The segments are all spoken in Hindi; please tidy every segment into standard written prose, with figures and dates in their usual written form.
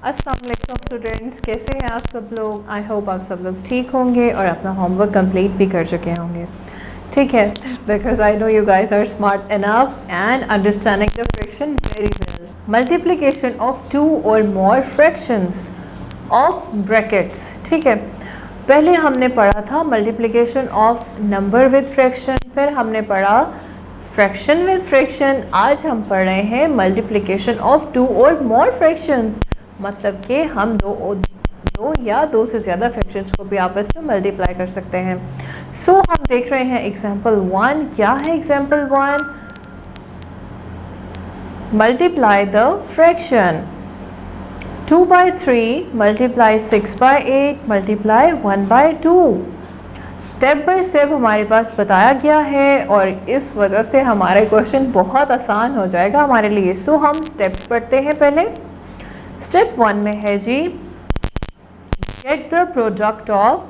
अस्सलाम वालेकुम स्टूडेंट्स, कैसे हैं आप सब लोग। आई होप आप सब लोग ठीक होंगे और अपना होमवर्क कंप्लीट भी कर चुके होंगे। ठीक है, because I know you guys are smart enough and understanding the fraction very well. Multiplication of two और मोर फ्रैक्शंस ऑफ ब्रैकेट्स। ठीक है, पहले हमने पढ़ा था multiplication of number with fraction, फिर हमने पढ़ा फ्रैक्शन विद फ्रैक्शन। आज हम पढ़ रहे हैं मल्टीप्लिकेशन ऑफ टू और मोर फ्रैक्शंस, मतलब कि हम दो या दो से ज़्यादा फ्रैक्शंस को भी आपस में मल्टीप्लाई कर सकते हैं। सो हम देख रहे हैं एग्जाम्पल 1। क्या है example 1? Multiply the fraction 2/3 multiply 6/8 multiply 1/2। Step by step हमारे पास बताया गया है और इस वजह से हमारा क्वेश्चन बहुत आसान हो जाएगा हमारे लिए। सो हम स्टेप्स पढ़ते हैं। पहले स्टेप 1 में है जी, get the product of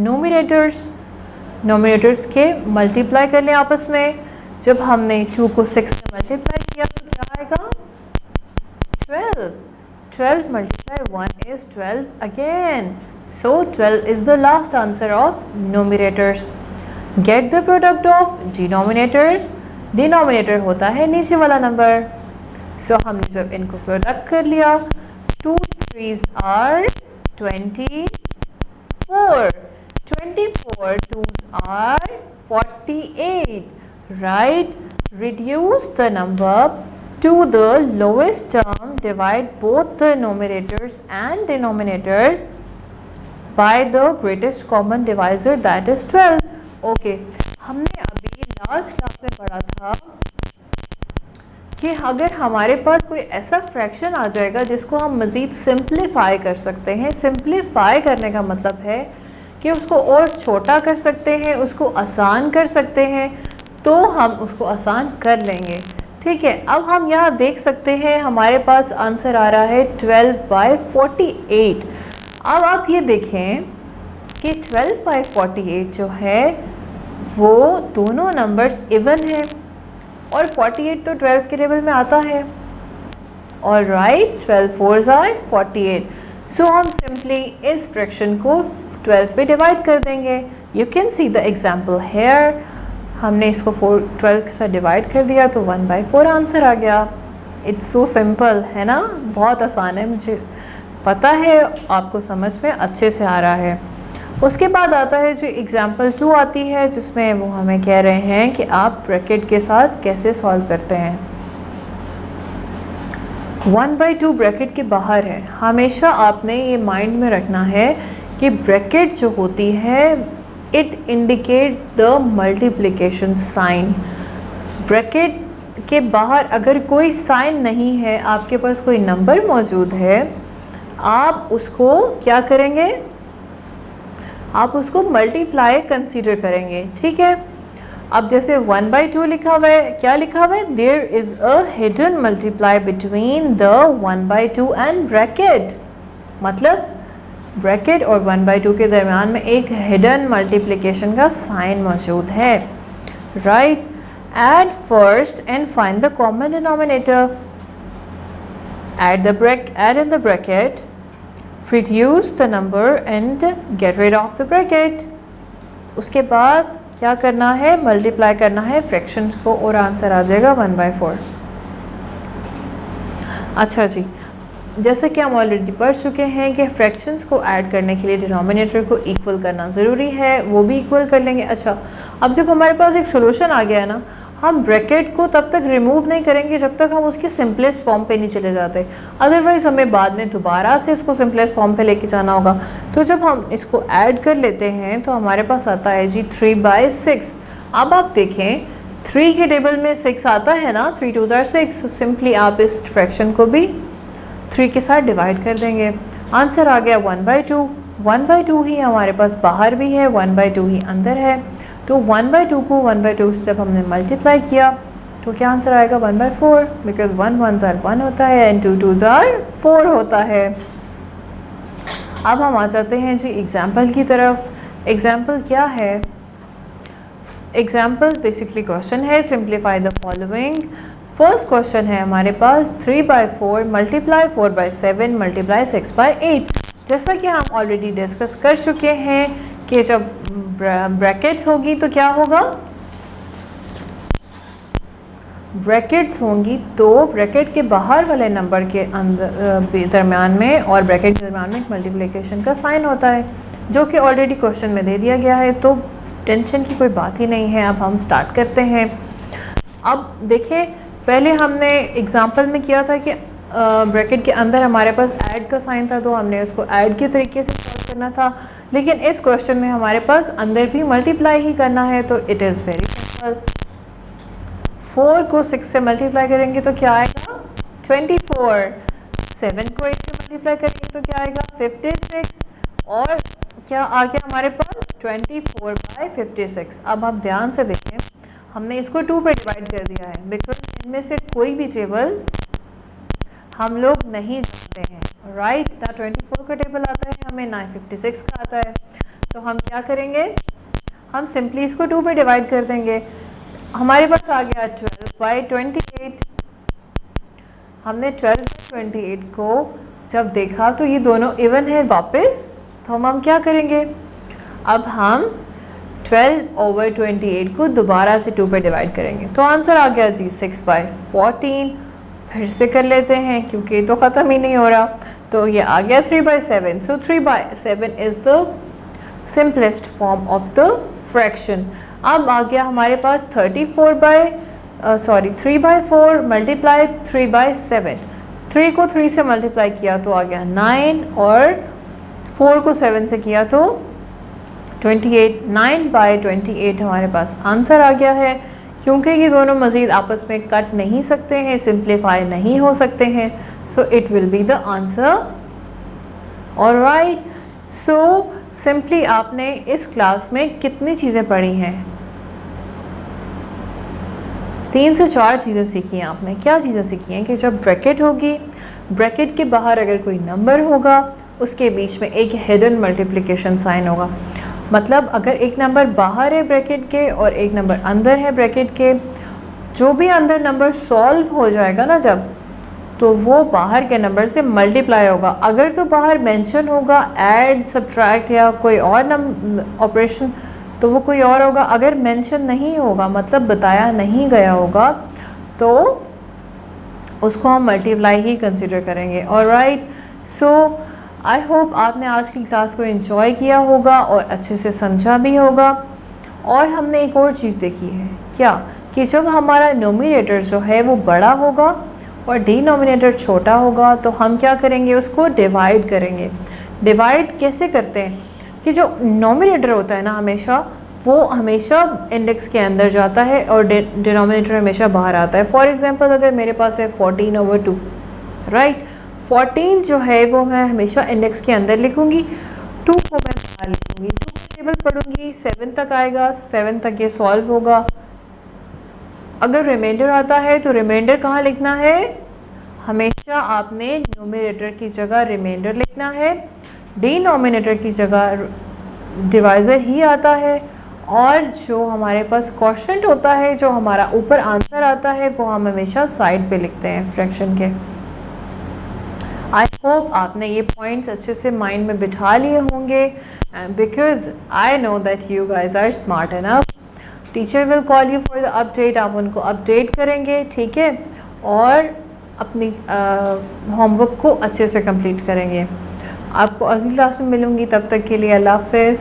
nominators. Nominators के मल्टीप्लाई कर लें आपस में। जब हमने 2 को 6 से मल्टीप्लाई किया तो क्या आएगा? 12। 12 multiply 1 is 12 again. So 12 is the last answer of numerators. Get the product of denominators. Denominator होता है नीचे वाला नंबर। So हमने जब इनको प्रोडक्ट कर लिया, 2 3s are 24. 24 2s are 48. Right? Reduce the number to the lowest term. Divide both the numerators and denominators by the greatest common divisor, that is 12. Okay, हमने अभी लास्ट क्लास में पढ़ा था कि अगर हमारे पास कोई ऐसा फ्रैक्शन आ जाएगा जिसको हम मज़ीद सिंप्लीफाई कर सकते हैं। सिंप्लीफाई करने का मतलब है कि उसको और छोटा कर सकते हैं, उसको आसान कर सकते हैं, तो हम उसको आसान कर लेंगे। ठीक है, अब हम यहाँ देख सकते हैं हमारे पास आंसर आ रहा है 12/48। अब आप ये देखें कि 12/48 जो है वो दोनों नंबर्स इवन हैं और 48 तो 12 के टेबल में आता है। और राइट, 12 4s are 48। सो हम सिंपली इस फ्रैक्शन को 12 पे डिवाइड कर देंगे। You can see the example hair. हमने इसको 12 के साथ डिवाइड कर दिया तो 1/4 आंसर आ गया। इट्स सो सिंपल, है ना, बहुत आसान है। मुझे पता है आपको समझ में अच्छे से आ रहा है। उसके बाद आता है जो एग्जाम्पल 2 आती है, जिसमें वो हमें कह रहे हैं कि आप ब्रैकेट के साथ कैसे सॉल्व करते हैं। 1/2 ब्रैकेट के बाहर है। हमेशा आपने ये माइंड में रखना है कि ब्रैकेट जो होती है it indicate the multiplication sign. Bracket के बाहर अगर कोई साइन नहीं है, आपके पास कोई नंबर मौजूद है, आप उसको क्या करेंगे? आप उसको मल्टीप्लाई कंसीडर करेंगे। ठीक है, अब जैसे 1/2 लिखा हुआ है, क्या लिखा हुआ है? There is a hidden multiply between the 1/2 and bracket. मतलब ब्रैकेट और 1/2 के दरमियान में एक हिडन मल्टीप्लिकेशन का साइन मौजूद है। Right, add first and find the common denominator. add in the bracket, reduce the number and get rid of the bracket। उसके बाद क्या करना है? मल्टीप्लाई करना है फ्रैक्शंस को और आंसर आ जाएगा 1/4। अच्छा जी, जैसे कि हम ऑलरेडी पढ़ चुके हैं कि फ्रैक्शंस को ऐड करने के लिए डिनोमिनेटर को इक्वल करना ज़रूरी है, वो भी इक्वल कर लेंगे। अच्छा, अब जब हमारे पास एक सोल्यूशन आ गया है ना, हम ब्रैकेट को तब तक रिमूव नहीं करेंगे जब तक हम उसकी सिंपलेस्ट फॉर्म पे नहीं चले जाते। अदरवाइज़ हमें बाद में दोबारा से उसको सिंपलेस्ट फॉर्म पे लेके जाना होगा। तो जब हम इसको ऐड कर लेते हैं तो हमारे पास आता है जी 3/6। अब आप देखें 3 के टेबल में 6 आता है ना, 3 2s are 6। तो सिंपली आप इस फ्रैक्शन को भी 3 के साथ डिवाइड कर देंगे। आंसर आ गया 1/2। 1/2 ही हमारे पास बाहर भी है, 1/2 ही अंदर है। तो 1/2 को 1/2 से जब हमने मल्टीप्लाई किया तो क्या आंसर आएगा? 1/4, बिकॉज 1 1s are 1 होता है एंड 2 2s are 4 होता है। अब हम आ जाते हैं जी एग्जाम्पल की तरफ। एग्जाम्पल क्या है? एग्जाम्पल बेसिकली क्वेश्चन है, simplify the following first question है हमारे पास 3/4 मल्टीप्लाई 4/7 मल्टीप्लाई 6/8। जैसा कि हम ऑलरेडी डिस्कस कर चुके हैं कि जब ब्रैकेट्स होगी तो क्या होगा, ब्रैकेट्स होंगी तो ब्रैकेट के बाहर वाले नंबर के अंदर दरमियान में और ब्रैकेट के दरमियान में एक मल्टीप्लिकेशन का साइन होता है, जो कि ऑलरेडी क्वेश्चन में दे दिया गया है, तो टेंशन की कोई बात ही नहीं है। अब हम स्टार्ट करते हैं। अब देखिए, पहले हमने एग्जांपल में किया था कि ब्रैकेट के अंदर हमारे पास ऐड का साइन था, तो हमने उसको ऐड के तरीके से सॉल्व करना था। लेकिन इस क्वेश्चन में हमारे पास अंदर भी मल्टीप्लाई ही करना है, तो इट इज़ वेरी सिंपल। 4 को 6 से मल्टीप्लाई करेंगे तो क्या आएगा 24, 7 को 8 से मल्टीप्लाई करेंगे तो क्या आएगा 56, और क्या आ गया हमारे पास 24/56। अब आप ध्यान से देखें, हमने इसको 2 पे डिवाइड कर दिया है बिकॉज इनमें से कोई भी टेबल हम लोग नहीं जानते हैं, राइट। ना 24 का टेबल आता है हमें, ना 56 का आता है, तो हम क्या करेंगे, हम सिंपली इसको 2 पे डिवाइड कर देंगे। हमारे पास आ गया 12/28। हमने 12/28 को जब देखा तो ये दोनों इवन है वापस, तो हम क्या करेंगे, अब हम 12/28 को दोबारा से 2 पे डिवाइड करेंगे, तो आंसर आ गया जी 6/14। फिर से कर लेते हैं क्योंकि तो ख़त्म ही नहीं हो रहा, तो ये आ गया 3/7। सो 3/7 is the simplest form of the fraction. अब आ गया हमारे पास 3/4 मल्टीप्लाई 3/7। 3 को 3 से मल्टीप्लाई किया तो आ गया 9, और 4 को 7 से किया तो 28। 9/28 हमारे पास आंसर आ गया है। क्योंकि ये दोनों मज़ीद आपस में कट नहीं सकते हैं, सिंप्लीफाई नहीं हो सकते हैं, so it will be the answer. Alright, so simply आपने इस क्लास में कितनी चीज़ें पढ़ी हैं, 3 से 4 चीज़ें सीखी हैं आपने। क्या चीज़ें सीखी हैं कि जब ब्रैकेट होगी, ब्रैकेट के बाहर अगर कोई नंबर होगा, उसके बीच में एक हिडन मल्टीप्लिकेशन साइन होगा। मतलब अगर एक नंबर बाहर है ब्रैकेट के और एक नंबर अंदर है ब्रैकेट के, जो भी अंदर नंबर सॉल्व हो जाएगा ना जब, तो वो बाहर के नंबर से मल्टीप्लाई होगा। अगर तो बाहर मेंशन होगा ऐड, सब्ट्रैक्ट या कोई और ऑपरेशन, तो वो कोई और होगा। अगर मेंशन नहीं होगा, मतलब बताया नहीं गया होगा, तो उसको हम मल्टीप्लाई ही कंसिडर करेंगे। ऑलराइट, सो आई होप आपने आज की क्लास को एंजॉय किया होगा और अच्छे से समझा भी होगा। और हमने एक और चीज़ देखी है, क्या कि जब हमारा नोमिनेटर जो है वो बड़ा होगा और डिनोमिनेटर छोटा होगा, तो हम क्या करेंगे, उसको डिवाइड करेंगे। डिवाइड कैसे करते हैं कि जो नोमिनेटर होता है ना, वो हमेशा इंडेक्स के अंदर जाता है और डिनोमिनेटर हमेशा बाहर आता है। फॉर एग्जांपल अगर मेरे पास है 14/2, राइट, 14 जो है वो मैं हमेशा इंडेक्स के अंदर लिखूंगी, 2 को मैं बाहर लिखूंगी। 2 का टेबल पढ़ूंगी, 7 तक आएगा, 7 तक ये सॉल्व होगा। अगर रिमाइंडर आता है तो रिमाइंडर कहाँ लिखना है, हमेशा आपने न्यूमरेटर की जगह रिमाइंडर लिखना है, डिनोमिनेटर की जगह डिवाइज़र ही आता है, और जो हमारे पास क्वोशिएंट होता है, जो हमारा ऊपर आंसर आता है, वो हम हमेशा साइड पे लिखते हैं फ्रैक्शन के। आई होप आपने ये पॉइंट्स अच्छे से माइंड में बिठा लिए होंगे, because I know that you guys are smart enough. Teacher will call you for the update, आप उनको अपडेट करेंगे, ठीक है, और अपनी होमवर्क को अच्छे से कंप्लीट करेंगे। आपको अगली क्लास में मिलूँगी, तब तक के लिए अल्लाह हाफ़िज़।